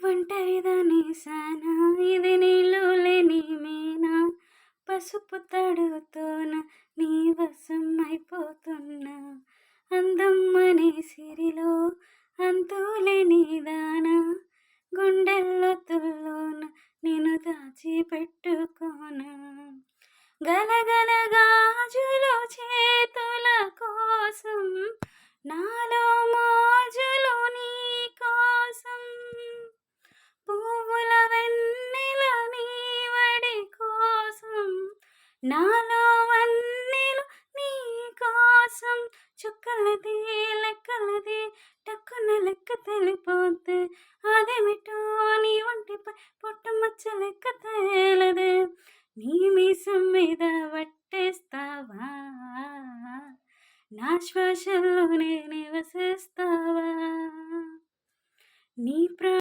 ఒంటరిదాన్ని సానా ఇది నీళ్ళు లేని మేనా పసుపు తడుతోన నీ వశం అయిపోతున్నా అందం అనే సిరిలో అంతులేని దానా గుండెల్లో తుల్లోన నేను దాచిపెట్టుకోనా గలగల గాజులు చేతుల కోసం నాలో మోజులు నీ కోసం పువ్వుల వెన్నెల నీ వడి కోసం నాలో వన్నెలు నీ కోసం చుక్కలది లెక్కలది టక్కున లెక్క తెలిపోతే అదేమిటో నీ ఒంటిపై పొట్టమచ్చ లెక్క తేలదే నీ మీసం మీద పట్టేస్తావా నా శ్వాసలో నేను